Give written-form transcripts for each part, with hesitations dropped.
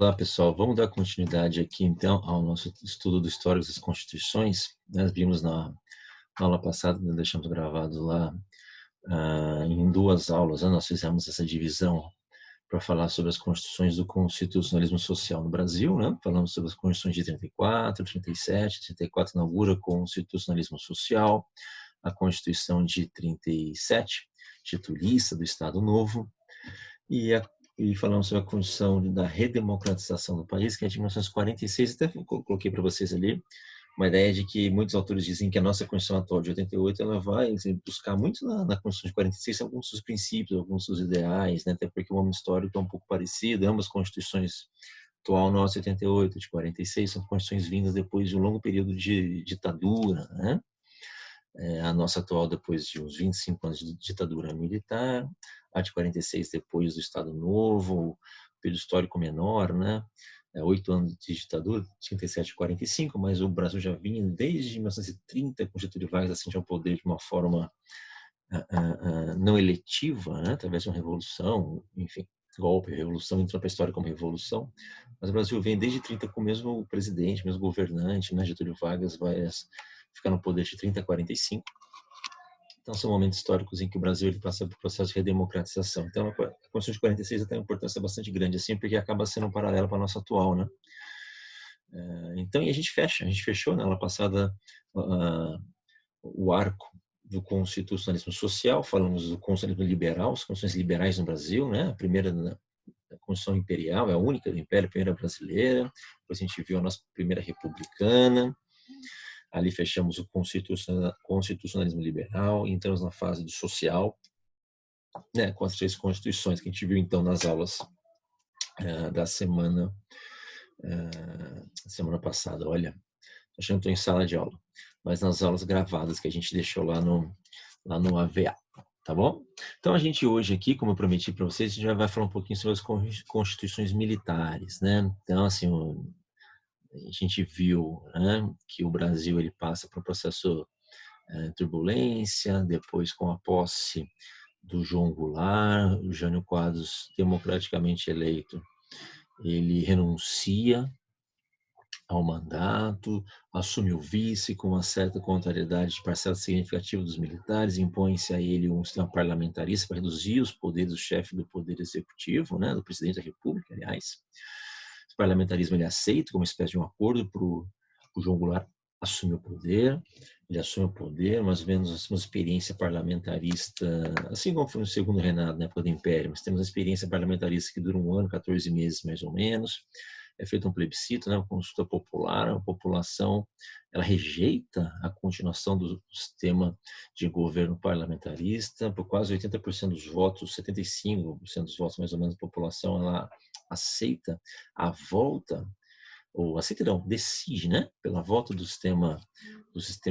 Olá, pessoal. Vamos dar continuidade aqui, então, ao nosso estudo do Histórico das Constituições. Nós vimos na aula passada, nós deixamos gravado lá, em duas aulas, né? Nós fizemos essa divisão para falar sobre as constituições do constitucionalismo social no Brasil, né? Falamos sobre as constituições de 34, 37. 34 inaugura o constitucionalismo social, a Constituição de 37, titulista do Estado Novo, e, e falamos sobre a Constituição da redemocratização do país, que é de 1946, até coloquei para vocês ali, uma ideia de que muitos autores dizem que a nossa Constituição atual de 88 ela vai buscar muito na Constituição de 46 alguns dos princípios, alguns dos ideais, né? Até porque o momento histórico é um pouco parecido, ambas constituições atual nossa 88 de 46 são constituições vindas depois de um longo período de ditadura, né? A nossa atual depois de uns 25 anos de ditadura militar, a de 46 depois do Estado Novo, período histórico menor, né? 8 anos de ditadura, 37 e 45, mas o Brasil já vinha desde 1930 com Getúlio Vargas ascende ao poder de uma forma não eletiva, né? Através de uma revolução, enfim, golpe, revolução, entrou para a história como revolução, mas o Brasil vem desde 30 com o mesmo presidente, mesmo governante, né? Getúlio Vargas vai ficar no poder de 30 a 45. Então, são momentos históricos em que o Brasil ele passa por processo de redemocratização. Então, a Constituição de 46 tem uma importância bastante grande, assim, porque acaba sendo um paralelo para a nossa atual, né? Então, e a gente fechou na aula passada o arco do constitucionalismo social, falamos do constitucionalismo liberal, as constituições liberais no Brasil, né? A primeira a Constituição Imperial, é a única do Império, a primeira brasileira, depois a gente viu a nossa primeira republicana, ali fechamos o constitucionalismo liberal, entramos na fase do social, né, com as três constituições que a gente viu então nas aulas da semana passada. Olha, acho que não estou em sala de aula, mas nas aulas gravadas que a gente deixou lá no AVA, tá bom? Então a gente hoje aqui, como eu prometi para vocês, a gente já vai falar um pouquinho sobre as constituições militares, né? Então assim, a gente viu, né, que o Brasil ele passa por um processo turbulência, depois com a posse do João Goulart, o Jânio Quadros, democraticamente eleito, ele renuncia ao mandato, assume o vice com uma certa contrariedade de parcela significativa dos militares, impõe-se a ele um sistema parlamentarista para reduzir os poderes do chefe do poder executivo, né, do presidente da República, aliás. O parlamentarismo ele é aceito como uma espécie de um acordo para o João Goulart assumir o poder, ele assume o poder, mais ou menos uma experiência parlamentarista, assim como foi no segundo reinado, na época do Império, mas temos uma experiência parlamentarista que dura 1 ano, 14 meses mais ou menos, é feito um plebiscito, né, uma consulta popular, a população ela rejeita a continuação do sistema de governo parlamentarista, por quase 80% dos votos, 75% dos votos mais ou menos da população, ela aceita a volta, ou aceita não, decide, né, pela volta do sistema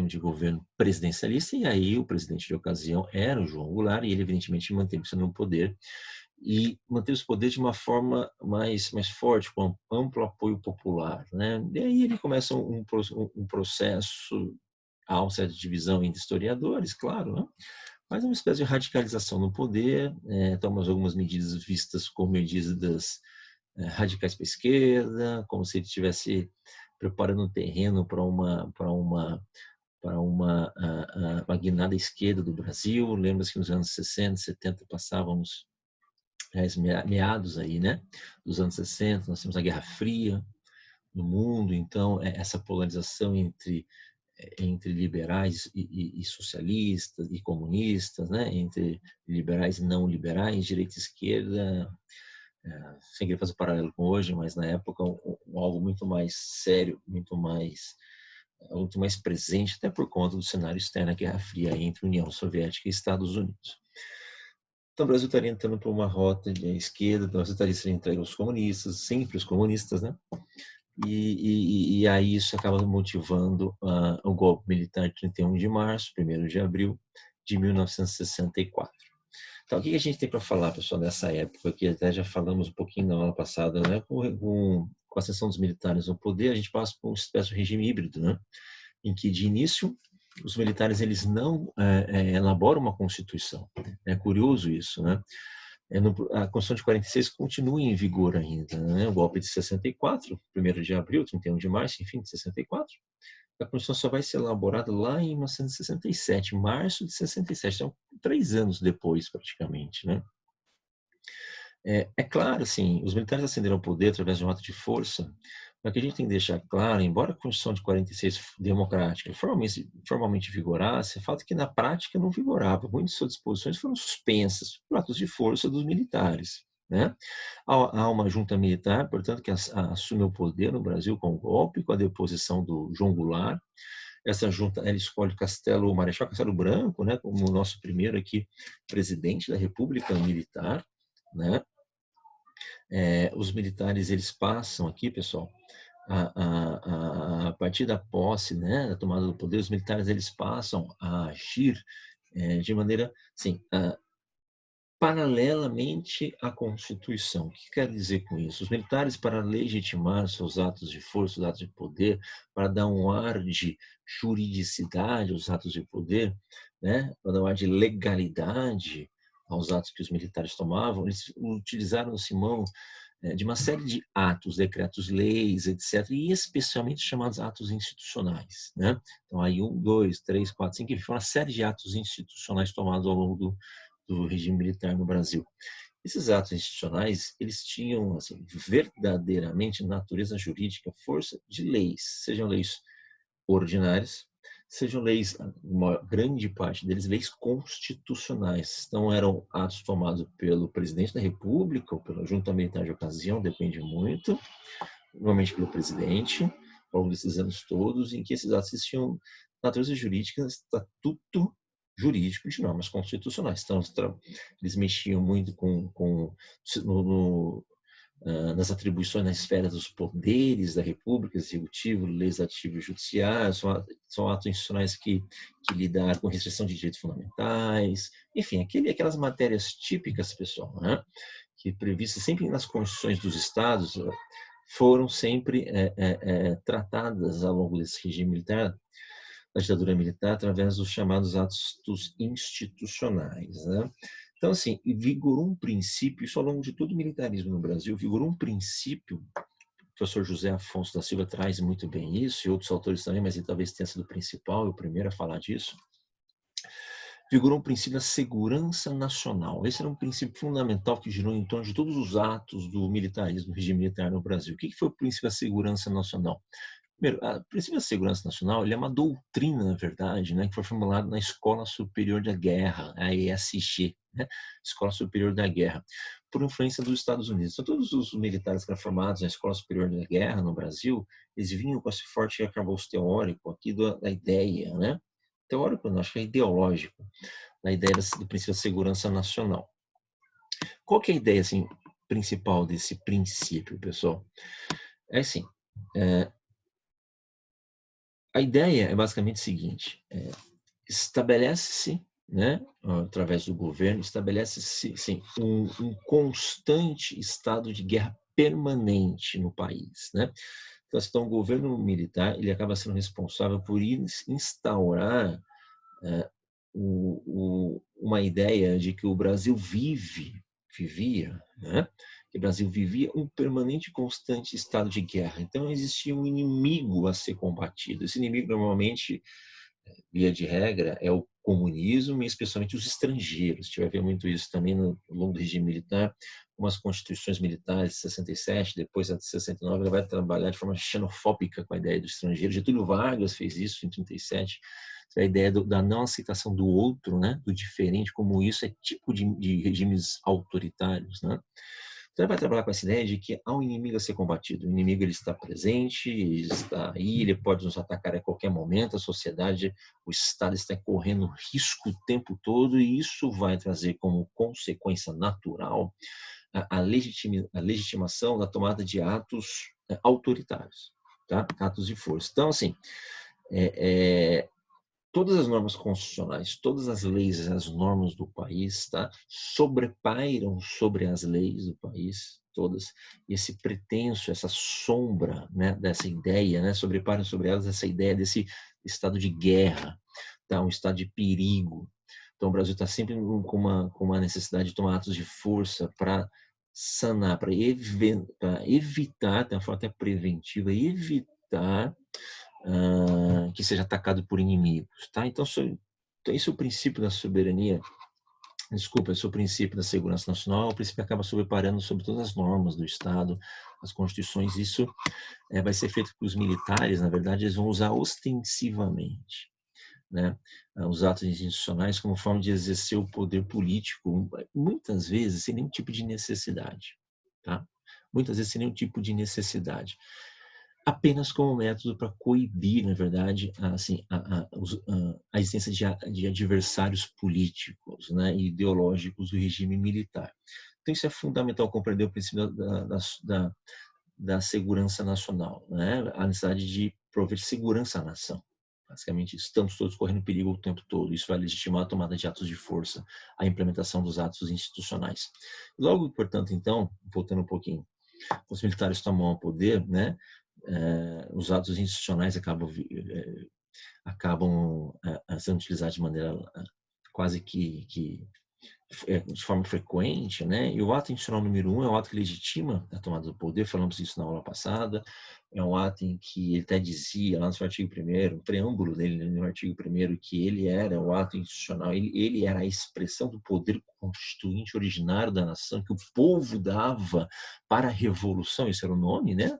de governo presidencialista, e aí o presidente de ocasião era o João Goulart, e ele evidentemente manteve-se no poder, e manteve o poder de uma forma mais forte, com amplo apoio popular, né? E aí ele começa um processo, há uma certa divisão entre historiadores, claro, né? Mas é uma espécie de radicalização no poder, toma algumas medidas vistas como medidas radicais para a esquerda, como se ele estivesse preparando o terreno para uma guinada esquerda do Brasil. Lembra-se que nos anos 60, 70 passávamos meados aí, né, dos anos 60, nós temos a Guerra Fria no mundo, então essa polarização entre liberais e socialistas e comunistas, né, entre liberais e não liberais, direita e esquerda, sem querer fazer paralelo com hoje, mas na época algo muito mais sério, muito mais presente, até por conta do cenário externo, a Guerra Fria entre União Soviética e Estados Unidos. Então, o Brasil estaria entrando por uma rota de esquerda, então, o Brasil estaria sendo entregue aos comunistas, sempre os comunistas, né? E aí isso acaba motivando o golpe militar de 31 de março, 1º de abril de 1964. Então, o que a gente tem para falar, pessoal, dessa época, que até já falamos um pouquinho na aula passada, né? Com a ascensão dos militares ao poder, a gente passa por uma espécie de regime híbrido, né? Em que, de início, os militares eles não elaboram uma constituição. É curioso isso, né? A Constituição de 46 continua em vigor ainda, né? O golpe de 64, 1º de abril, 31 de março, enfim, de 64. A Constituição só vai ser elaborada lá em 1967, março de 67, então 3 anos depois, praticamente, né? É claro, assim, os militares ascenderam ao poder através de um ato de força, mas o que a gente tem que deixar claro, embora a Constituição de 46 democrática formalmente vigorasse, o fato é que na prática não vigorava. Muitas suas disposições foram suspensas por atos de força dos militares, né? Há uma junta militar, portanto, que assume o poder no Brasil com o golpe, com a deposição do João Goulart. Essa junta, ela escolhe o Marechal Castelo Branco, né, como o nosso primeiro aqui presidente da República Militar, né? Os militares, eles passam aqui, pessoal, a partir da posse, né, da tomada do poder, os militares, eles passam a agir de maneira, assim, paralelamente à Constituição. O que quer dizer com isso? Os militares, para legitimar seus atos de força, seus atos de poder, para dar um ar de juridicidade aos atos de poder, né, para dar um ar de legalidade aos atos que os militares tomavam, eles utilizaram o Simão de uma série de atos, decretos, leis, etc., e especialmente chamados atos institucionais, né? Então, aí 1, 2, 3, 4, 5, enfim, uma série de atos institucionais tomados ao longo do regime militar no Brasil. Esses atos institucionais, eles tinham, assim, verdadeiramente natureza jurídica, força de leis, sejam leis ordinárias, sejam leis, uma grande parte deles, leis constitucionais. Então, eram atos tomados pelo presidente da República ou pela junta militar de ocasião, depende muito, normalmente pelo presidente, ao longo desses anos todos, em que esses atos tinham natureza jurídica, estatuto jurídico de normas constitucionais. Então, eles mexiam muito nas atribuições na esfera dos poderes da República, executivo, legislativo e judiciário, são atos institucionais que lidam com restrição de direitos fundamentais, enfim, aquelas matérias típicas, pessoal, né, que previstas sempre nas constituições dos estados, foram sempre tratadas ao longo desse regime militar, da ditadura militar, através dos chamados atos institucionais, né? Então, assim, vigorou um princípio, isso ao longo de todo o militarismo no Brasil, vigorou um princípio, o professor José Afonso da Silva traz muito bem isso, e outros autores também, mas ele talvez tenha sido o principal, o primeiro a falar disso, vigorou um princípio da segurança nacional. Esse era um princípio fundamental que girou em torno de todos os atos do militarismo, do regime militar no Brasil. O que foi o princípio da segurança nacional? Primeiro, o princípio da segurança nacional, ele é uma doutrina, na verdade, né, que foi formulada na Escola Superior da Guerra, a ESG, né, Escola Superior da Guerra, por influência dos Estados Unidos. Então, todos os militares que eram formados na Escola Superior da Guerra no Brasil, eles vinham com esse forte arcabouço teórico aqui da ideia, né, teórico não, acho que é ideológico, da ideia do princípio da segurança nacional. Qual que é a ideia, assim, principal desse princípio, pessoal? É assim, a ideia é basicamente o seguinte, estabelece-se, né, através do governo, estabelece-se sim, um constante estado de guerra permanente no país, né? Então, o governo militar, ele acaba sendo responsável por instaurar uma ideia de que o Brasil vivia, né? Que o Brasil vivia um permanente e constante estado de guerra. Então, existia um inimigo a ser combatido. Esse inimigo, normalmente, via de regra, é o comunismo e especialmente os estrangeiros. A gente vai ver muito isso também no longo do regime militar, com as constituições militares de 67, depois a de 69, ela vai trabalhar de forma xenofóbica com a ideia do estrangeiro. Getúlio Vargas fez isso em 37, a ideia da não aceitação do outro, né, do diferente, como isso é tipo de regimes autoritários, né? Então, ele vai trabalhar com essa ideia de que há um inimigo a ser combatido. O inimigo, ele está presente, ele está aí, ele pode nos atacar a qualquer momento. A sociedade, o Estado está correndo risco o tempo todo, e isso vai trazer como consequência natural a legitimação da tomada de atos autoritários, tá? Atos de força. Então, assim, todas as normas constitucionais, todas as leis, as normas do país, tá, sobrepairam sobre as leis do país, todas, e esse pretenso, essa sombra, né, dessa ideia, né, sobrepairam sobre elas essa ideia desse estado de guerra, tá, um estado de perigo, Então, o Brasil está sempre com uma necessidade de tomar atos de força para sanar, para evitar, tem uma forma até preventiva, evitar que seja atacado por inimigos, tá? Então, esse é o princípio da soberania. Desculpa, esse é o princípio da segurança nacional. O princípio acaba sobreparando sobre todas as normas do Estado, as constituições. Isso vai ser feito pelos militares. Na verdade, eles vão usar ostensivamente, né, os atos institucionais como forma de exercer o poder político, muitas vezes sem nenhum tipo de necessidade, tá? Muitas vezes sem nenhum tipo de necessidade, apenas como método para coibir, na verdade, assim, a existência de adversários políticos, né, e ideológicos do regime militar. Então isso é fundamental compreender o princípio da segurança nacional, né? A necessidade de prover segurança à nação. Basicamente, estamos todos correndo perigo o tempo todo. Isso vai legitimar a tomada de atos de força, a implementação dos atos institucionais. Logo, portanto, então, voltando um pouquinho, os militares tomam o poder, né? Os atos institucionais acabam sendo utilizados de maneira quase que de forma frequente, né? E o ato institucional número 1 é o ato que legitima a tomada do poder, falamos isso na aula passada, é um ato em que ele até dizia, lá no seu artigo 1º, o preâmbulo dele, no artigo 1º, que ele era o ato institucional, ele era a expressão do poder constituinte originário da nação, que o povo dava para a revolução, esse era o nome, né?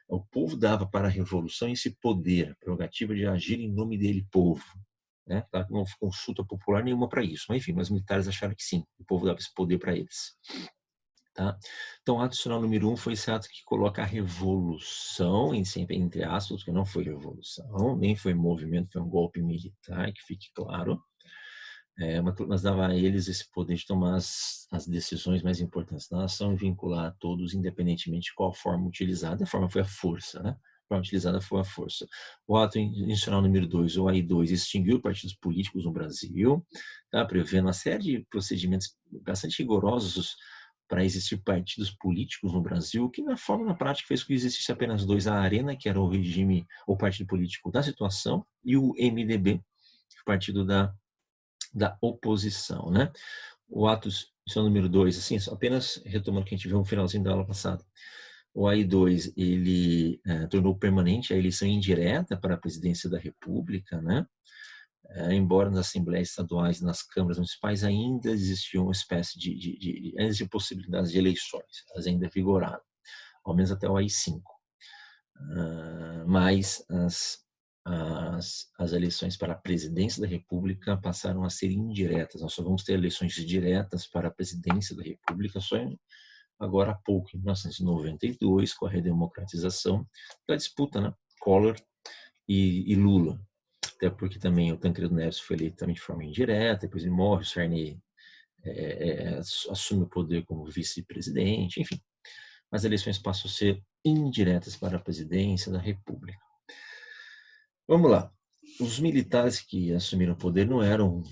O povo dava para a revolução esse poder, a prerrogativa de agir em nome dele, povo. Né? Não houve consulta popular nenhuma para isso, mas enfim, os militares acharam que sim, o povo dava esse poder para eles. Tá? Então, o ato institucional número 1 foi esse ato que coloca a revolução, sempre entre aspas, que não foi revolução, nem foi movimento, foi um golpe militar, que fique claro, mas dava a eles esse poder de tomar as decisões mais importantes da nação e vincular todos, independentemente de qual forma utilizada. A forma foi a força, né? A forma utilizada foi a força. O ato institucional número 2, o AI2, extinguiu partidos políticos no Brasil, tá? Prevendo uma série de procedimentos bastante rigorosos para existir partidos políticos no Brasil, que na forma, na prática, fez com que existisse apenas dois: a Arena, que era o regime, o partido político da situação, e o MDB, o partido da oposição, né? O ato número 2, assim, apenas retomando o que a gente viu no finalzinho da aula passada. O AI2, ele tornou permanente a eleição indireta para a presidência da República, né? Embora nas assembleias estaduais e nas câmaras municipais ainda existia uma espécie de possibilidades de eleições, elas ainda vigoravam, ao menos até o AI5. Mas as eleições para a presidência da República passaram a ser indiretas. Nós só vamos ter eleições diretas para a presidência da República só agora há pouco, em 1992, com a redemocratização da disputa, né? Collor e Lula. Até porque também o Tancredo Neves foi eleito também de forma indireta, depois ele morre, o Sarney assume o poder como vice-presidente, enfim. As eleições passam a ser indiretas para a presidência da República. Vamos lá. Os militares que assumiram o poder não eram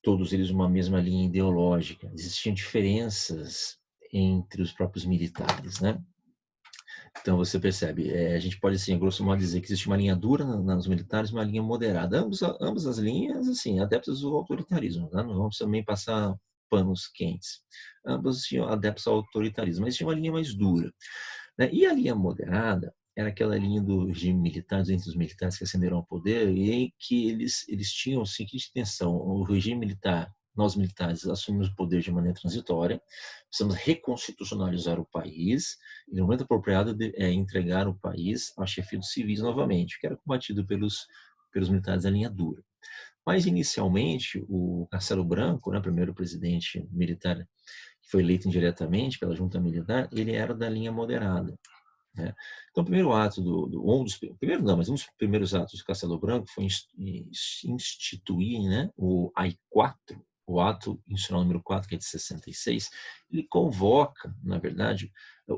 todos eles uma mesma linha ideológica. Existiam diferenças entre os próprios militares, né? Então você percebe, a gente pode assim, a grosso modo dizer que existe uma linha dura nos militares, uma linha moderada. Ambas as linhas, assim, adeptas do autoritarismo, né? Não vamos também passar panos quentes. Ambos tinham adeptos ao autoritarismo, mas tinha uma linha mais dura, né? E a linha moderada era aquela linha do regime militar, entre os militares que ascenderam ao poder, e em que eles tinham a seguinte intenção: o regime militar, nós militares assumimos o poder de maneira transitória, precisamos reconstitucionalizar o país, e no momento apropriado entregar o país à chefia dos civis novamente, que era combatido pelos militares da linha dura. Mas, inicialmente, o Castelo Branco, né, primeiro presidente militar que foi eleito indiretamente pela junta militar, ele era da linha moderada, né? Então, o primeiro ato mas um dos primeiros atos do Castelo Branco foi instituir, né, o AI4, o ato institucional número 4, que é de 66. Ele convoca, na verdade,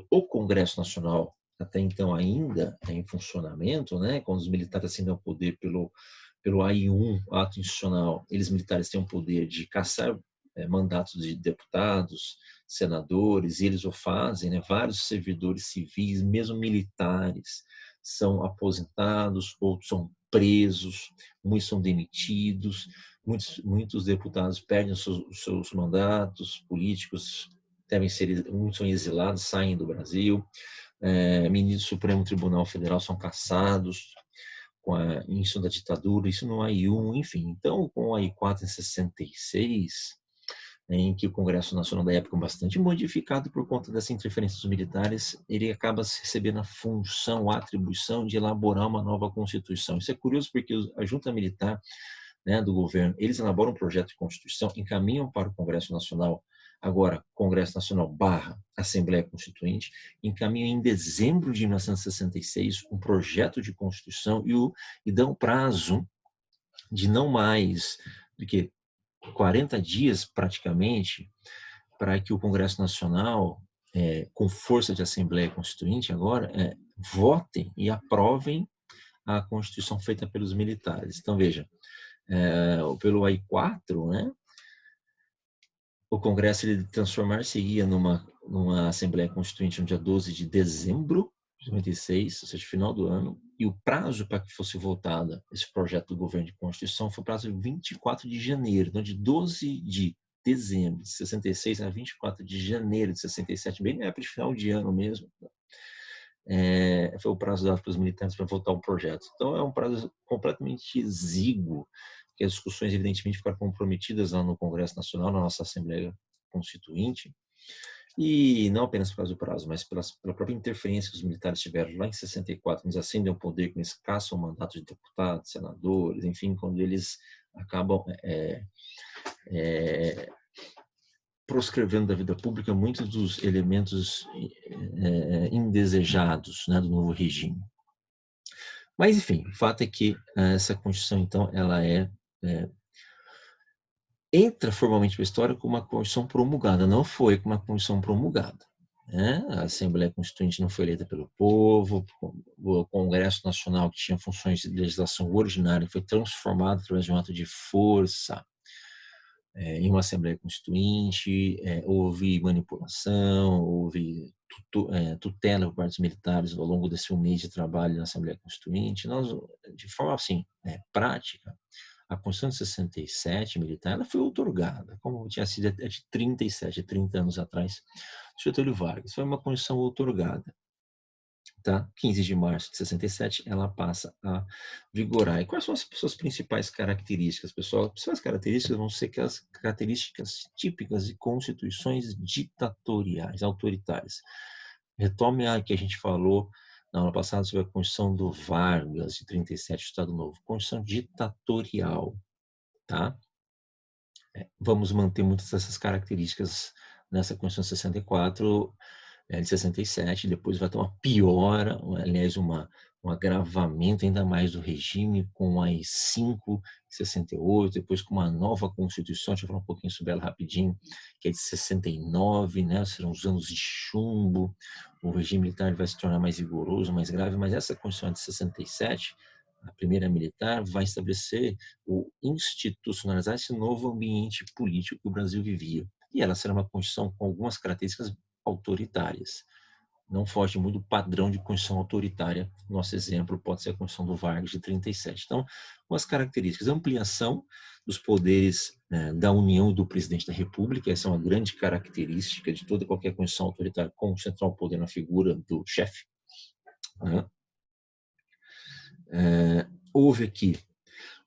o Congresso Nacional, até então ainda em funcionamento, né, quando os militares ascendem ao poder pelo AI1, ato institucional, eles militares têm o poder de cassar mandatos de deputados, senadores, e eles o fazem, né? Vários servidores civis, mesmo militares, são aposentados, outros são presos, muitos são demitidos, muitos deputados perdem os seus mandatos políticos, muitos são exilados, saem do Brasil, ministros do Supremo Tribunal Federal são cassados com a início da ditadura, isso no AI-1, enfim. Então, com o AI-4 em 66, em que o Congresso Nacional da época, bastante modificado por conta dessa interferência dos militares, ele acaba recebendo a função, a atribuição de elaborar uma nova Constituição. Isso é curioso porque a junta militar, né, do governo, eles elaboram um projeto de Constituição, encaminham para o Congresso Nacional, agora Congresso Nacional / Assembleia Constituinte, encaminham em dezembro de 1966 um projeto de Constituição e dão prazo de não mais do que 40 dias, praticamente, para que o Congresso Nacional, com força de Assembleia Constituinte agora, votem e aprovem a Constituição feita pelos militares. Então, veja, pelo AI-4, né, o Congresso ele transformar-se-ia numa Assembleia Constituinte no dia 12 de dezembro de 96, ou seja, final do ano, e o prazo para que fosse votada esse projeto do governo de Constituição foi o prazo de 24 de janeiro, então de 12 de dezembro de 66 a 24 de janeiro de 67, bem na época de final de ano mesmo, foi o prazo dado para os militares para votar o projeto. Então é um prazo completamente exíguo, que as discussões evidentemente ficaram comprometidas lá no Congresso Nacional, na nossa Assembleia Constituinte, e não apenas por causa do prazo, mas pela própria interferência que os militares tiveram lá em 64, eles ascendem ao poder, quando eles caçam o mandato de deputados, senadores, enfim, quando eles acabam proscrevendo da vida pública muitos dos elementos indesejados, né, do novo regime. Mas, enfim, o fato é que essa Constituição, então, ela entra formalmente para a história como uma Constituição promulgada, não foi como uma Constituição promulgada. Né? A Assembleia Constituinte não foi eleita pelo povo, o Congresso Nacional, que tinha funções de legislação ordinária, foi transformado através de um ato de força em uma Assembleia Constituinte, houve manipulação, houve tutela por parte dos militares ao longo desse mês de trabalho na Assembleia Constituinte. Nós, de forma assim, prática, a Constituição de 67 militar, ela foi outorgada, como tinha sido de 37, 30 anos atrás, Getúlio Vargas. Foi uma Constituição outorgada. Tá? 15 de março de 67, ela passa a vigorar. E quais são as suas principais características, pessoal? As principais características vão ser as características típicas de constituições ditatoriais, autoritárias. Retome a que a gente falou na aula passada sobre a Constituição do Vargas, de 37, Estado Novo. Constituição ditatorial, tá? Vamos manter muitas dessas características nessa Constituição de 64, de 67, depois vai ter uma piora, aliás, um agravamento ainda mais do regime com a AI-5, 68, depois com uma nova Constituição, deixa eu falar um pouquinho sobre ela rapidinho, que é de 69, né? Serão os anos de chumbo, o regime militar vai se tornar mais rigoroso, mais grave, mas essa Constituição de 67, a primeira militar, vai estabelecer ou institucionalizar esse novo ambiente político que o Brasil vivia. E ela será uma Constituição com algumas características autoritárias. Não foge muito do padrão de Constituição autoritária. Nosso exemplo pode ser a Constituição do Vargas de 37. Então, as características: ampliação dos poderes da União e do Presidente da República. Essa é uma grande característica de toda e qualquer Constituição autoritária, concentrar o poder na figura do chefe. Houve aqui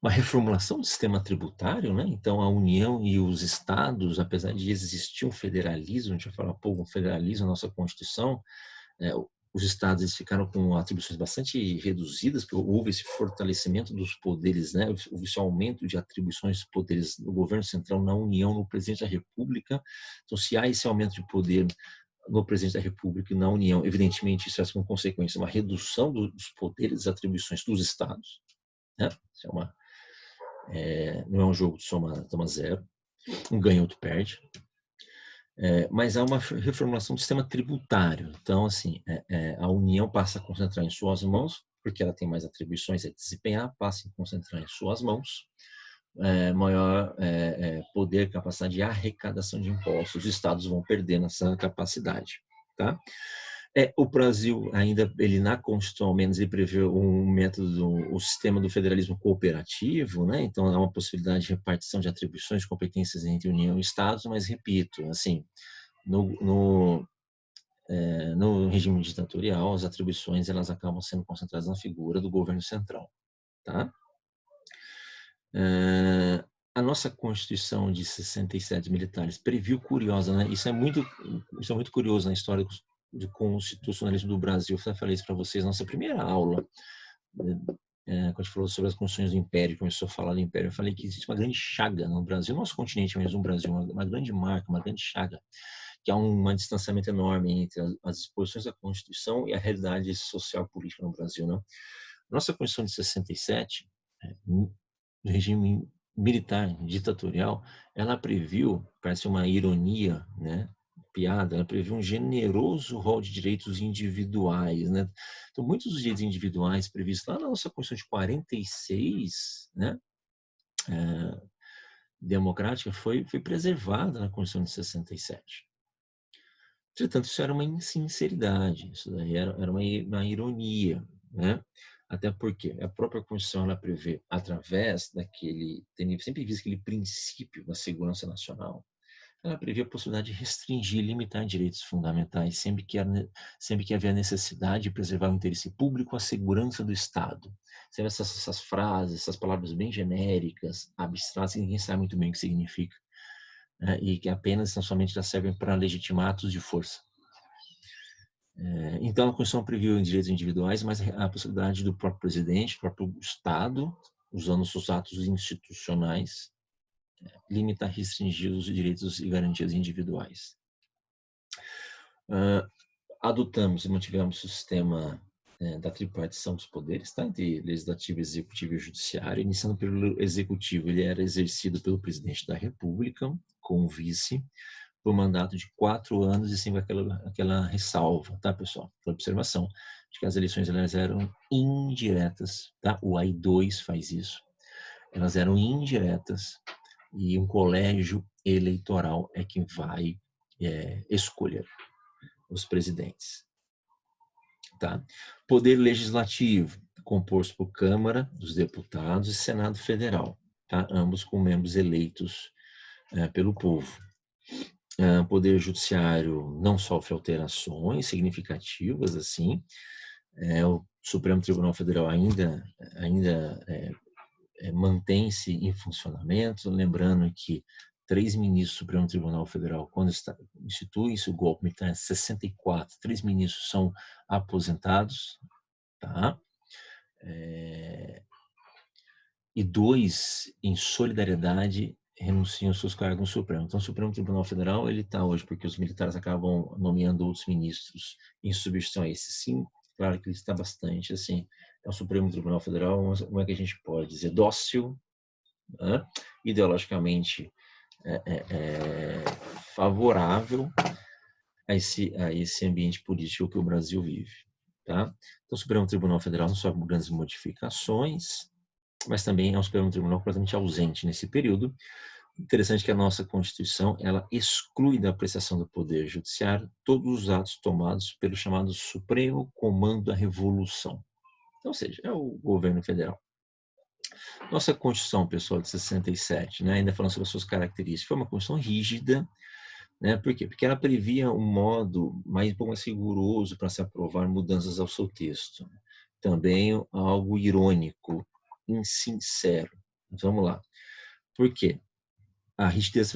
uma reformulação do sistema tributário, né? Então a União e os estados, apesar de existir um federalismo, a gente vai falar um pouco, um federalismo na nossa Constituição, os estados eles ficaram com atribuições bastante reduzidas, porque houve esse fortalecimento dos poderes, né? Houve esse aumento de atribuições dos poderes do governo central na União, no Presidente da República. Então, se há esse aumento de poder no Presidente da República e na União, evidentemente isso é como consequência uma redução dos poderes, das atribuições dos estados, né? Isso não é um jogo de soma zero, um ganha, outro perde. Mas há uma reformulação do sistema tributário. Então, assim, a União passa a concentrar em suas mãos, porque ela tem mais atribuições a desempenhar, passa a concentrar em suas mãos, maior poder, capacidade de arrecadação de impostos. Os estados vão perdendo essa capacidade, tá? O Brasil ainda, ele na Constituição, ao menos, ele prevê um método, o sistema do federalismo cooperativo, né? Então, há uma possibilidade de repartição de atribuições, competências entre União e Estados, mas, repito, assim, no regime ditatorial, as atribuições elas acabam sendo concentradas na figura do governo central, tá? A nossa Constituição de 67 militares previu, curiosa, né? Isso é muito curioso na história do constitucionalismo do Brasil. Eu falei isso para vocês, nossa primeira aula, quando a gente falou sobre as constituições do Império, começou a falar do Império, eu falei que existe uma grande chaga no Brasil, nosso continente mesmo, no Brasil, uma grande marca, uma grande chaga, que há um distanciamento enorme entre as disposições da Constituição e a realidade social e política no Brasil, né? Nossa Constituição de 67, no regime militar ditatorial, ela previu, parece uma ironia, né? Piada, ela previu um generoso rol de direitos individuais, né? Então, muitos dos direitos individuais previstos lá na nossa Constituição de 46, né? Democrática, foi preservada na Constituição de 67. Entretanto, isso era uma insinceridade, isso daí era uma ironia, né? Até porque a própria Constituição ela prevê, através daquele, tem sempre visto aquele princípio da segurança nacional, ela prevê a possibilidade de restringir e limitar direitos fundamentais sempre que havia necessidade de preservar o interesse público, a segurança do Estado. Sempre essas frases, essas palavras bem genéricas, abstratas, que ninguém sabe muito bem o que significa, né? E que apenas, somente já servem para legitimar atos de força. Então, a Constituição previu direitos individuais, mas a possibilidade do próprio presidente, do próprio Estado, usando seus atos institucionais, limitar, restringir os direitos e garantias individuais. Adotamos e mantivemos o sistema da tripartição dos poderes, tá? Entre legislativo, executivo e judiciário. Iniciando pelo executivo, ele era exercido pelo presidente da República, com o vice, por mandato de 4 anos e sempre aquela ressalva, tá, pessoal? Por observação de que as eleições elas eram indiretas, tá? O AI2 faz isso. Elas eram indiretas e um colégio eleitoral é quem vai escolher os presidentes, tá? Poder legislativo, composto por Câmara dos Deputados e Senado Federal, tá? Ambos com membros eleitos pelo povo. Poder Judiciário não sofre alterações significativas, assim. O Supremo Tribunal Federal ainda mantém-se em funcionamento, lembrando que 3 ministros do Supremo Tribunal Federal, quando institui-se o golpe militar em 64, 3 ministros são aposentados, tá? E 2, em solidariedade, renunciam aos seus cargos no Supremo. Então, o Supremo Tribunal Federal ele está hoje porque os militares acabam nomeando outros ministros em substituição a esses 5. Claro que ele está bastante assim. É o Supremo Tribunal Federal, como é que a gente pode dizer, dócil, né? Ideologicamente favorável a esse ambiente político que o Brasil vive, tá? Então, o Supremo Tribunal Federal não sofre grandes modificações, mas também é um Supremo Tribunal completamente ausente nesse período. Interessante que a nossa Constituição ela exclui da apreciação do Poder Judiciário todos os atos tomados pelo chamado Supremo Comando da Revolução. Então, ou seja, é o governo federal. Nossa Constituição, pessoal, de 67, né, ainda falando sobre as suas características, foi uma Constituição rígida, né, por quê? Porque ela previa um modo um pouco mais rigoroso para se aprovar mudanças ao seu texto. Também algo irônico, insincero. Vamos lá. Por quê? A rigidez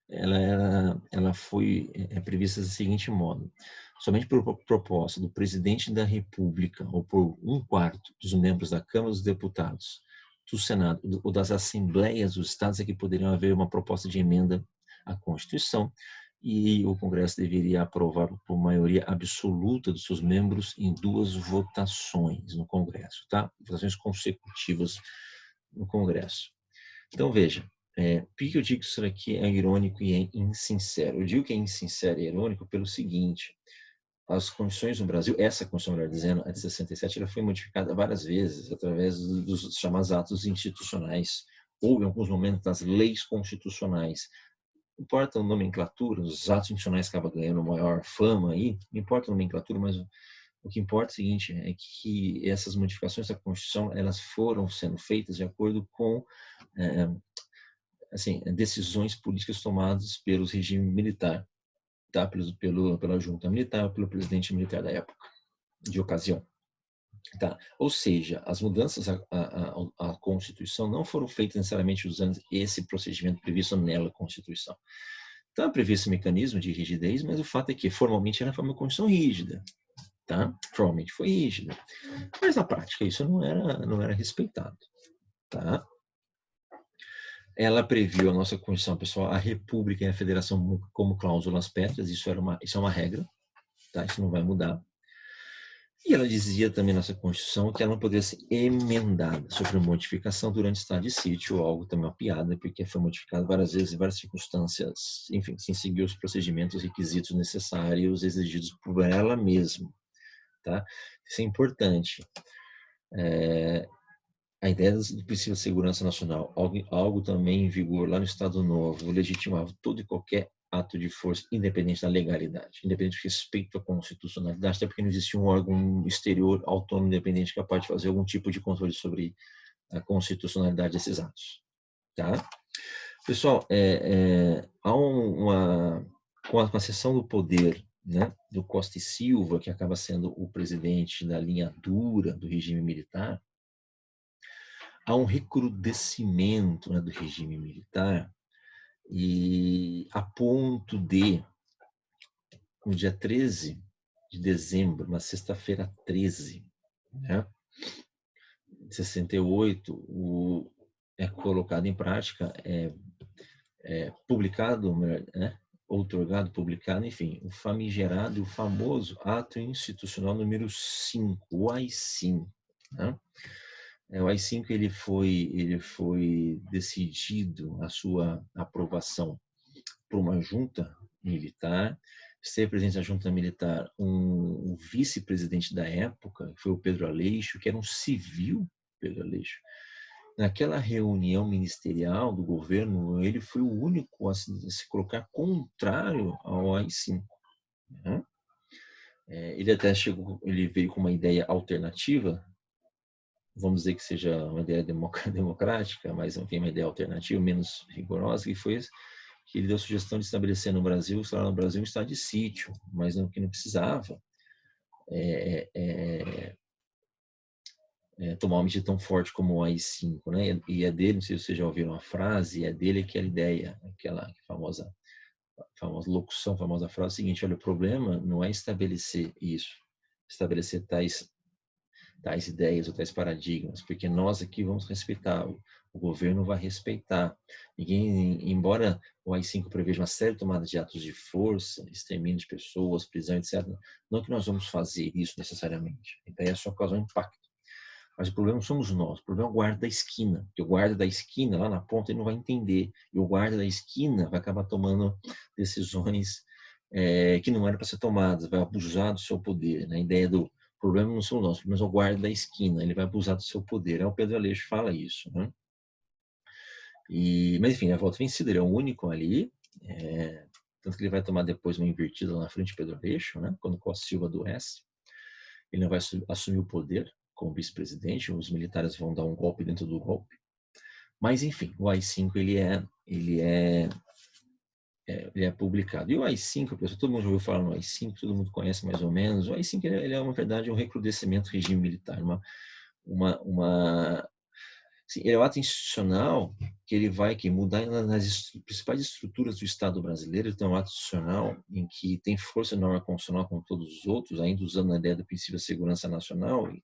ela foi prevista do seguinte modo: somente por proposta do presidente da República ou por 1/4 dos membros da Câmara dos Deputados, do Senado ou das Assembleias dos Estados é que poderiam haver uma proposta de emenda à Constituição e o Congresso deveria aprovar por maioria absoluta dos seus membros em 2 votações no Congresso, tá? Votações consecutivas no Congresso. Então, veja, por que eu digo que isso aqui é irônico e é insincero? Eu digo que é insincero e irônico pelo seguinte: as constituições no Brasil, essa Constituição, melhor dizendo, a de 67, ela foi modificada várias vezes através dos chamados atos institucionais, ou em alguns momentos das leis constitucionais, não importa a nomenclatura, os atos institucionais acabam ganhando maior fama aí, não importa a nomenclatura, mas o que importa é o seguinte, é que essas modificações da Constituição, elas foram sendo feitas de acordo com assim, decisões políticas tomadas pelos regimes militares, tá? Pela junta militar, pelo presidente militar da época, de ocasião. Tá? Ou seja, as mudanças à Constituição não foram feitas necessariamente usando esse procedimento previsto nela Constituição. Está previsto esse mecanismo de rigidez, mas o fato é que formalmente ela foi uma Constituição rígida. Tá? Formalmente foi rígida. Mas na prática isso não era respeitado. Tá? Ela previu a nossa Constituição, pessoal, a República e a Federação como cláusulas pétreas, isso é uma regra, tá? Isso não vai mudar. E ela dizia também na nossa Constituição que ela não poderia ser emendada, sofrer modificação durante o estado de sítio, ou algo também uma piada, porque foi modificado várias vezes em várias circunstâncias, enfim, sem seguir os procedimentos, requisitos necessários exigidos por ela mesma. Tá? Isso é importante. A ideia do princípio de segurança nacional, algo também em vigor lá no Estado Novo, legitimava todo e qualquer ato de força, independente da legalidade, independente do respeito à constitucionalidade, até porque não existia um órgão exterior autônomo independente capaz de fazer algum tipo de controle sobre a constitucionalidade desses atos. Tá? Pessoal, há com a cessão do poder, né, do Costa e Silva, que acaba sendo o presidente da linha dura do regime militar, há um recrudescimento, né, do regime militar, e a ponto de, no dia 13 de dezembro, na sexta-feira 13, né, de 68, é colocado em prática, publicado, né, outorgado, publicado, enfim, o famigerado e o famoso Ato Institucional número 5, o AI-5. Né? O AI-5 ele foi decidido a sua aprovação por uma junta militar. Esteve presente na junta militar um vice-presidente da época, que foi o Pedro Aleixo, que era um civil, Pedro Aleixo. Naquela reunião ministerial do governo, ele foi o único a se colocar contrário ao AI-5. Né? Ele até ele veio com uma ideia alternativa, vamos dizer que seja uma ideia democrática, mas enfim, uma ideia alternativa, menos rigorosa, que foi que ele deu a sugestão de estabelecer no Brasil, um estado de sítio, mas que não precisava tomar uma medida tão forte como o AI-5, né? E é dele, não sei se vocês já ouviram a frase, é dele aquela ideia, aquela famosa locução, famosa frase seguinte: olha, o problema não é estabelecer isso, estabelecer tais ideias ou tais paradigmas, porque nós aqui vamos respeitar, o governo vai respeitar. Ninguém, embora o AI-5 preveja uma série de tomadas de atos de força, extermínio de pessoas, prisão, etc., não que nós vamos fazer isso necessariamente. Então, é só causar um impacto. Mas o problema não somos nós, o problema é o guarda da esquina, porque o guarda da esquina, lá na ponta, ele não vai entender, e o guarda da esquina vai acabar tomando decisões que não eram para ser tomadas, vai abusar do seu poder. Né? A ideia do problema não são nós, mas é o guarda da esquina, ele vai abusar do seu poder. O Pedro Aleixo fala isso. Né? Mas enfim, a volta vencida, ele é o único ali, tanto que ele vai tomar depois uma invertida lá na frente de Pedro Aleixo, né? Quando Costa Silva adoece, ele não vai assumir o poder como vice-presidente, os militares vão dar um golpe dentro do golpe. Mas enfim, o AI-5 ele é publicado. E o AI-5, pessoal, todo mundo já ouviu falar no AI-5, todo mundo conhece mais ou menos. O AI-5 ele é, na verdade, um recrudescimento do regime militar, assim, ele é um ato institucional que ele vai mudar nas principais estruturas do Estado brasileiro. Então, é um ato institucional em que tem força norma constitucional como todos os outros, ainda usando a ideia do princípio da segurança nacional, e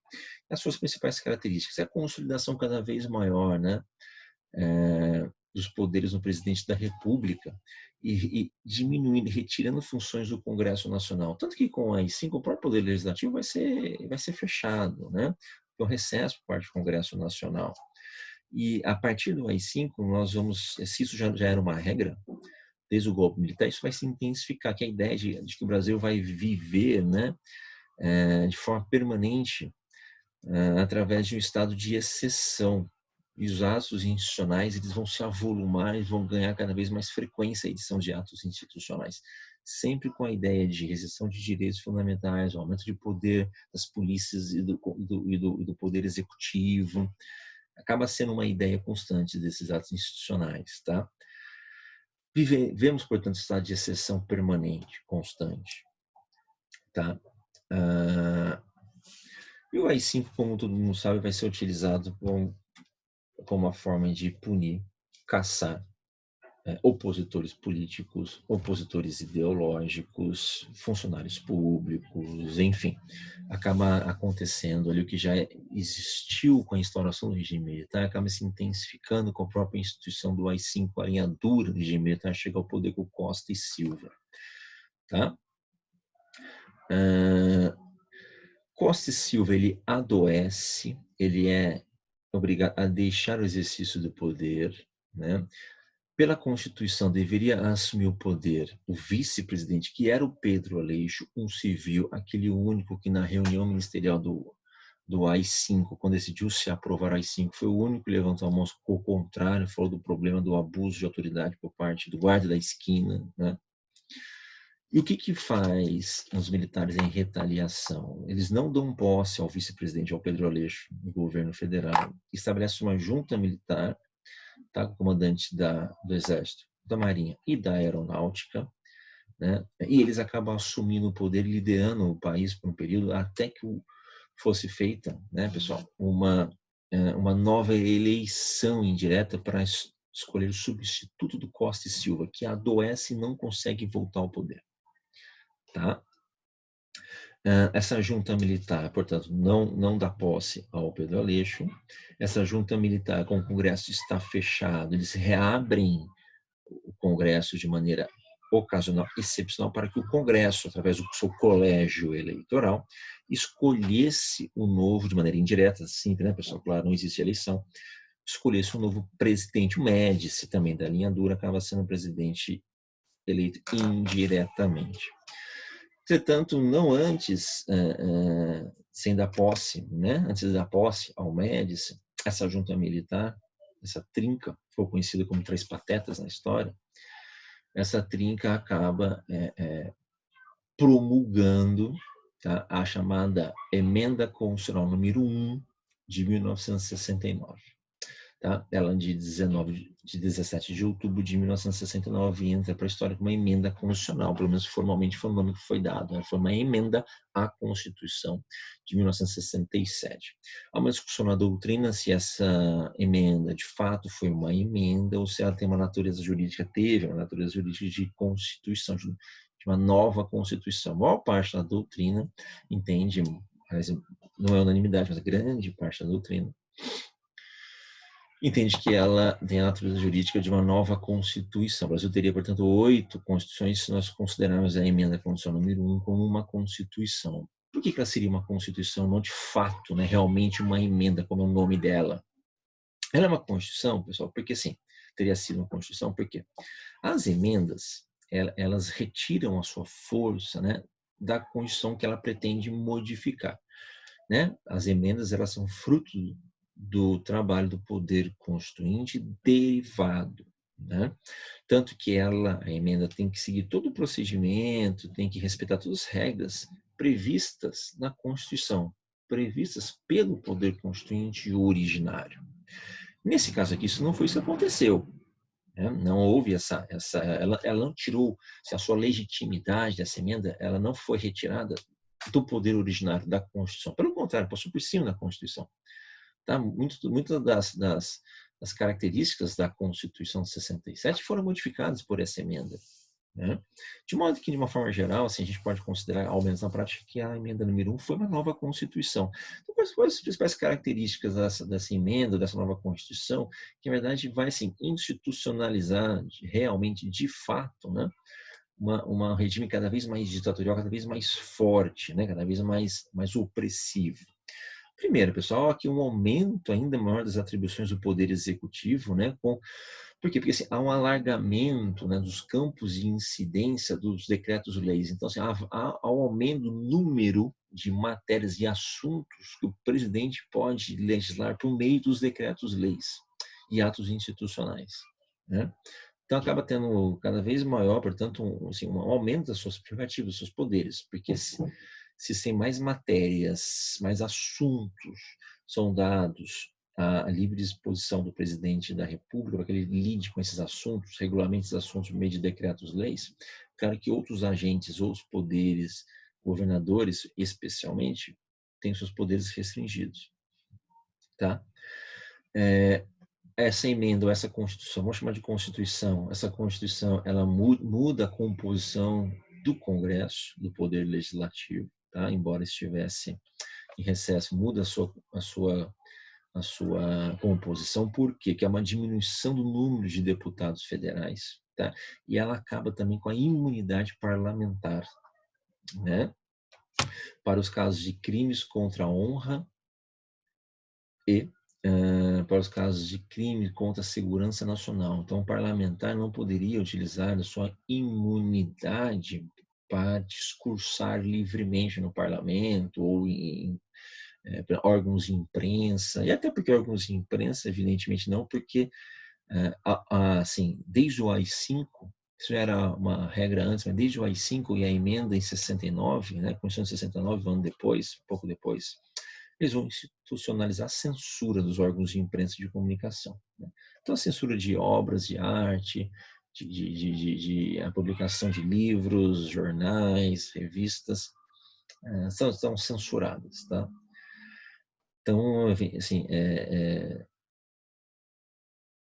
as suas principais características é a consolidação cada vez maior, né, dos poderes no presidente da República e diminuindo, retirando funções do Congresso Nacional. Tanto que com o AI-5 o próprio Poder Legislativo vai ser fechado, né, um recesso por parte do Congresso Nacional. E a partir do AI-5, nós vamos, se isso já era uma regra, desde o golpe militar, isso vai se intensificar, que é a ideia de que o Brasil vai viver, né, de forma permanente através de um estado de exceção. e os atos institucionais eles vão se avolumar e vão ganhar cada vez mais frequência a edição de atos institucionais, sempre com a ideia de restrição de direitos fundamentais, aumento de poder das polícias e do poder executivo. Acaba sendo uma ideia constante desses atos institucionais, tá? Vivemos, portanto, estado de exceção permanente, constante, tá? E o AI-5, como todo mundo sabe, vai ser utilizado como uma forma de punir, caçar opositores políticos, opositores ideológicos, funcionários públicos, enfim. Acaba acontecendo ali o que já existiu com a instauração do regime militar, acaba se intensificando com a própria instituição do AI-5, a linha dura do regime militar chega ao poder com Costa e Silva. Tá? Costa e Silva, ele adoece, ele é obrigado a deixar o exercício do poder, né? Pela Constituição, deveria assumir o poder o vice-presidente, que era o Pedro Aleixo, um civil, aquele único que na reunião ministerial do AI-5, quando decidiu se aprovar o AI-5, foi o único que levantou a mão ao contrário, falou do problema do abuso de autoridade por parte do guarda da esquina, né? E o que faz os militares em retaliação? Eles não dão posse ao vice-presidente, ao Pedro Aleixo, no governo federal, estabelece uma junta militar, tá, com o comandante do Exército, da Marinha e da Aeronáutica, né? E eles acabam assumindo o poder, liderando o país por um período até que fosse feita, né, pessoal, uma nova eleição indireta para escolher o substituto do Costa e Silva, que adoece e não consegue voltar ao poder. Tá? Essa junta militar, portanto, não dá posse ao Pedro Aleixo. Essa junta militar, com o Congresso está fechado, eles reabrem o Congresso de maneira ocasional, excepcional, para que o Congresso, através do seu colégio eleitoral, escolhesse o novo, de maneira indireta, simples, né, pessoal? Claro, não existe eleição. Escolhesse um novo presidente, o Médici, também da linha dura, acaba sendo presidente eleito indiretamente. Entretanto, não antes, sem dar posse, né? Antes da posse ao Médici, essa junta militar, essa trinca, foi conhecida como Três Patetas na história, essa trinca acaba promulgando, tá, a chamada Emenda Constitucional número 1 de 1969. Tá? Ela de 17 de outubro de 1969 entra para a história como uma emenda constitucional, pelo menos formalmente foi o nome que foi dado. Foi uma emenda à Constituição de 1967. Há uma discussão na doutrina se essa emenda de fato foi uma emenda ou se ela tem uma natureza jurídica, teve uma natureza jurídica de Constituição, de uma nova Constituição. A maior parte da doutrina entende, não é unanimidade, mas a grande parte da doutrina entende que ela tem a natureza jurídica de uma nova Constituição. O Brasil teria, portanto, 8 constituições se nós considerarmos a emenda constitucional número 1 como uma Constituição. Por que ela seria uma Constituição, não de fato, né, realmente uma emenda, como é o nome dela? Ela é uma Constituição, pessoal, porque sim, teria sido uma Constituição, porque as emendas, elas retiram a sua força, né, da Constituição que ela pretende modificar. Né? As emendas, elas são fruto do trabalho do poder constituinte derivado, né? Tanto que a emenda tem que seguir todo o procedimento, tem que respeitar todas as regras previstas na Constituição, previstas pelo poder constituinte originário. Nesse caso aqui, isso não foi isso que aconteceu. Né? Não houve ela não tirou, se a sua legitimidade dessa emenda, ela não foi retirada do poder originário da Constituição. Pelo contrário, passou por cima da Constituição. Tá? Muitas das características da Constituição de 67 foram modificadas por essa emenda. Né? De modo que, de uma forma geral, assim, a gente pode considerar, ao menos na prática, que a emenda número 1 foi uma nova Constituição. Então, quais as principais características dessa emenda, dessa nova Constituição, que, na verdade, vai assim, institucionalizar realmente, de fato, né? Um regime cada vez mais ditatorial, cada vez mais forte, né? Cada vez mais opressivo. Primeiro, pessoal, aqui um aumento ainda maior das atribuições do Poder Executivo, né? Por quê? Porque assim, há um alargamento, né, dos campos de incidência dos decretos-leis. Então, assim, há um aumento do número de matérias e assuntos que o presidente pode legislar por meio dos decretos-leis e atos institucionais, né? Então, acaba tendo cada vez maior, portanto, assim, um aumento das suas prerrogativas, dos seus poderes, porque se tem mais matérias, mais assuntos são dados à livre disposição do presidente da República, para que ele lide com esses assuntos, regulamente esses assuntos por meio de decretos-leis, claro que outros agentes, outros poderes, governadores, especialmente, têm seus poderes restringidos, tá? Essa emenda, ou essa Constituição, vamos chamar de Constituição, essa Constituição, ela muda a composição do Congresso, do Poder Legislativo, tá? Embora estivesse em recesso, muda a sua composição. Por quê? Que é uma diminuição do número de deputados federais, tá? E ela acaba também com a imunidade parlamentar, né? Para os casos de crimes contra a honra e para os casos de crime contra a segurança nacional. Então, o parlamentar não poderia utilizar a sua imunidade para discursar livremente no parlamento ou em órgãos de imprensa, e até porque órgãos de imprensa, evidentemente não, porque, assim, desde o AI-5, isso era uma regra antes, mas desde o AI-5 e a emenda em 69, né, a Constituição de 69, um ano depois, pouco depois, eles vão institucionalizar a censura dos órgãos de imprensa e de comunicação, né? Então, a censura de obras de arte, a publicação de livros, jornais, revistas, são censuradas, tá? Então, enfim, assim,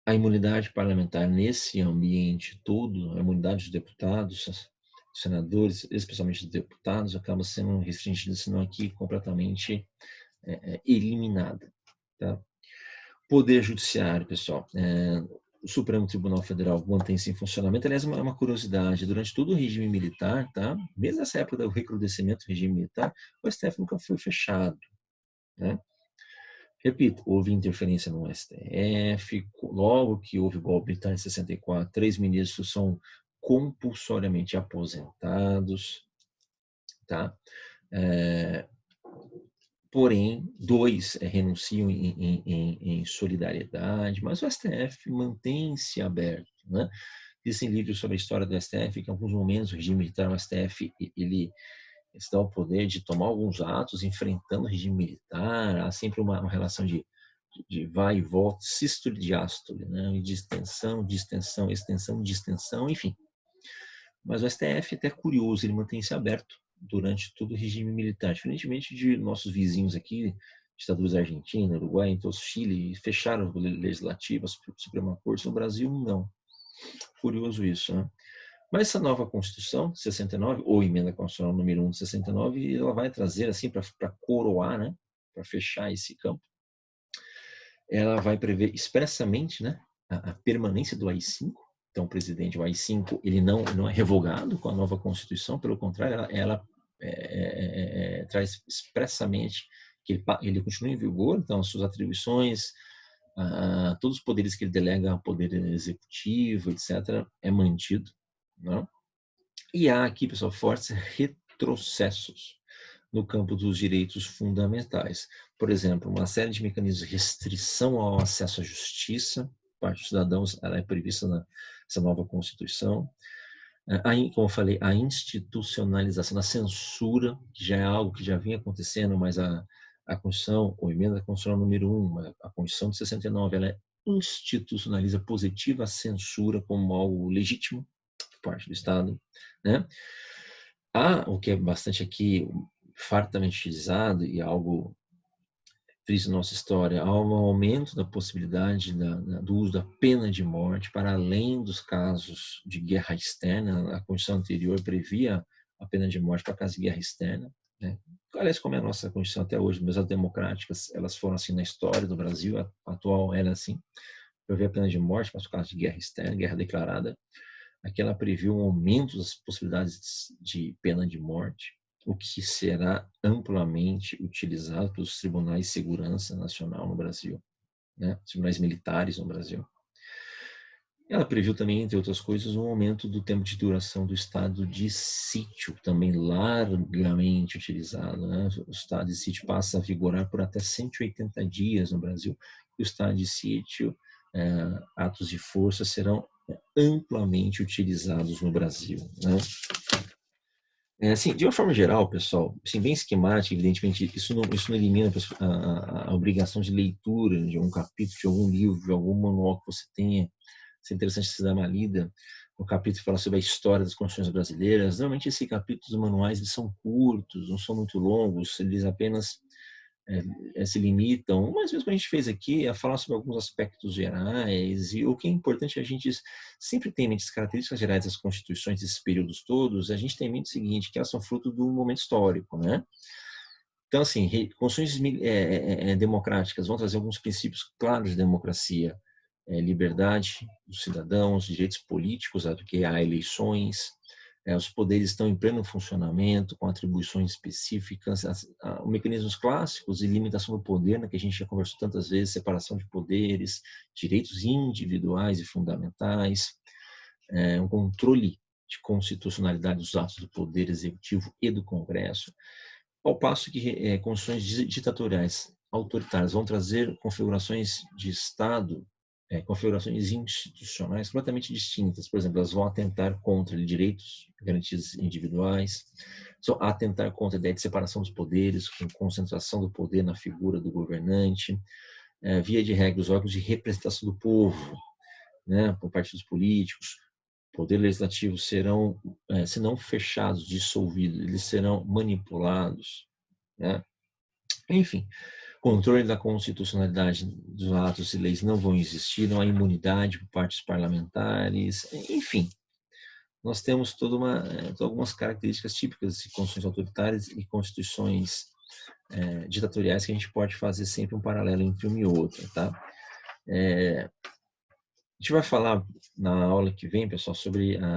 a imunidade parlamentar nesse ambiente todo, a imunidade dos deputados, dos senadores, especialmente dos deputados, acaba sendo restringida, senão aqui completamente eliminada, tá? Poder Judiciário, pessoal. O Supremo Tribunal Federal mantém-se em funcionamento. Aliás, uma curiosidade, durante todo o regime militar, tá? Mesmo nessa época do recrudescimento do regime militar, o STF nunca foi fechado, né? Repito, houve interferência no STF, logo que houve golpe militar em 64, 3 ministros são compulsoriamente aposentados, tá? Porém, 2 renunciam em solidariedade, mas o STF mantém-se aberto, né? Existem livros sobre a história do STF, que em alguns momentos o regime militar, o STF, ele dá o poder de tomar alguns atos enfrentando o regime militar. Há sempre uma relação de vai e volta, sístole e diástole, né? De extensão, extensão, extensão, enfim. Mas o STF é até curioso, ele mantém-se aberto durante todo o regime militar, diferentemente de nossos vizinhos aqui, ditaduras Argentina, Uruguai, então Chile, fecharam o legislativo, a Suprema Corte. No Brasil, não. Curioso isso, né? Mas essa nova Constituição, 69, ou Emenda Constitucional número 1 de 69, ela vai trazer, assim, para coroar, né, para fechar esse campo, ela vai prever expressamente, né, a permanência do AI-5. Então, o presidente, o AI-5, ele não é revogado com a nova Constituição, pelo contrário, ela traz expressamente que ele continua em vigor. Então, as suas atribuições, todos os poderes que ele delega ao poder executivo, etc., é mantido, né? E há aqui, pessoal, fortes retrocessos no campo dos direitos fundamentais. Por exemplo, uma série de mecanismos de restrição ao acesso à justiça, parte dos cidadãos, ela é prevista nessa nova Constituição. Como eu falei, a institucionalização da censura, que já é algo que já vinha acontecendo, mas a Constituição, ou emenda constitucional número 1, a Constituição de 69, ela institucionaliza positiva a censura como algo legítimo por parte do Estado, né? Há, o que é bastante aqui fartamente utilizado e algo triste na nossa história, há um aumento da possibilidade do uso da pena de morte para além dos casos de guerra externa. A Constituição anterior previa a pena de morte para casos de guerra externa, né? Aliás, como é a nossa Constituição até hoje, mesmo as democráticas, elas foram assim na história do Brasil, a atual era assim, previa a pena de morte para os casos de guerra externa, guerra declarada. Aqui ela previu um aumento das possibilidades de pena de morte, o que será amplamente utilizado pelos tribunais de segurança nacional no Brasil, né? Tribunais militares no Brasil. Ela previu também, entre outras coisas, um aumento do tempo de duração do estado de sítio, também largamente utilizado, né? O estado de sítio passa a vigorar por até 180 dias no Brasil, e o estado de sítio, atos de força serão amplamente utilizados no Brasil, né? Assim, de uma forma geral, pessoal, assim, bem esquemática, evidentemente, isso não elimina a obrigação de leitura de um capítulo, de algum livro, de algum manual que você tenha. Isso é interessante você dar uma lida. O capítulo fala sobre a história das constituições brasileiras. Normalmente, esses capítulos manuais eles são curtos, não são muito longos, eles apenas se limitam, mas mesmo que a gente fez aqui, a falar sobre alguns aspectos gerais, e o que é importante a gente sempre ter em mente as características gerais das constituições desses períodos todos, a gente tem em mente o seguinte, que elas são fruto do momento histórico, né? Então, assim, constituições democráticas vão trazer alguns princípios claros de democracia, liberdade dos cidadãos, direitos políticos, porque há eleições, os poderes estão em pleno funcionamento, com atribuições específicas, os mecanismos clássicos e limitação do poder, né, que a gente já conversou tantas vezes, separação de poderes, direitos individuais e fundamentais, um controle de constitucionalidade dos atos do Poder Executivo e do Congresso, ao passo que constituições ditatoriais autoritárias vão trazer configurações de Estado, configurações institucionais completamente distintas. Por exemplo, elas vão atentar contra direitos, garantias individuais, vão atentar contra a ideia de separação dos poderes, com concentração do poder na figura do governante, via de regra, os órgãos de representação do povo, né, por partidos políticos, poder legislativo serão, se não fechados, dissolvidos, eles serão manipulados, né? Enfim, controle da constitucionalidade dos atos e leis não vão existir, não há imunidade por parte dos parlamentares, enfim, nós temos algumas características típicas de constituições autoritárias e constituições ditatoriais que a gente pode fazer sempre um paralelo entre uma e outra, tá? A gente vai falar na aula que vem, pessoal,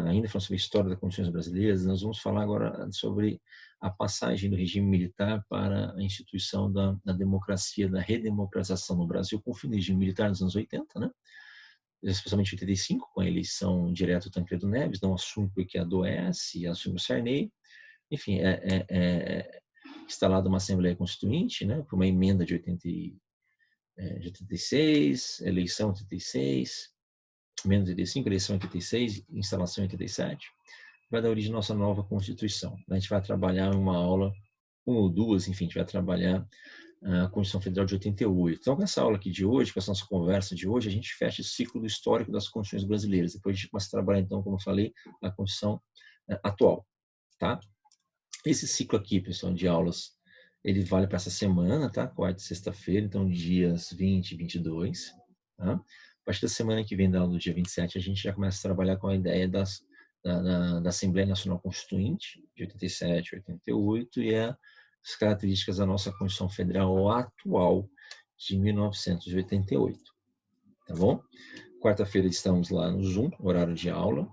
ainda falando sobre a história das constituições brasileiras, nós vamos falar agora sobre a passagem do regime militar para a instituição da democracia, da redemocratização no Brasil, com o fim do regime militar nos anos 80, né? Especialmente em 85, com a eleição direta do Tancredo Neves, não assume porque adoece, assume o Sarney. Enfim, instalada uma Assembleia Constituinte, né, por uma emenda de 86, eleição 86, emenda 85, eleição 86, instalação 87, vai dar origem à nossa nova Constituição. A gente vai trabalhar uma aula, uma ou duas, enfim, a gente vai trabalhar a Constituição Federal de 88. Então, com essa aula aqui de hoje, com essa nossa conversa de hoje, a gente fecha esse ciclo histórico das Constituições brasileiras. Depois a gente começa a trabalhar, então, como eu falei, a Constituição atual, tá? Esse ciclo aqui, pessoal, de aulas, ele vale para essa semana, tá? Quarta e sexta-feira, então dias 20 e 22, tá? A partir da semana que vem, da aula do dia 27, a gente já começa a trabalhar com a ideia da Assembleia Nacional Constituinte, de 87 e 88, e as características da nossa Constituição Federal atual, de 1988, tá bom? Quarta-feira estamos lá no Zoom, horário de aula,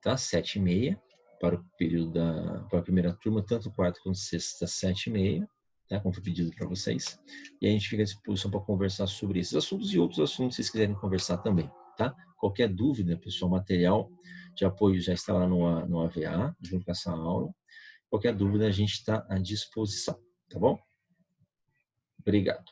tá? 7h30, para o período para a primeira turma, tanto quarta quanto sexta, 7h30, tá? Como foi pedido para vocês. E a gente fica à disposição para conversar sobre esses assuntos e outros assuntos, se vocês quiserem conversar também, tá? Qualquer dúvida, pessoal, material de apoio já está lá no AVA, junto com essa aula. Qualquer dúvida, a gente está à disposição, tá bom? Obrigado.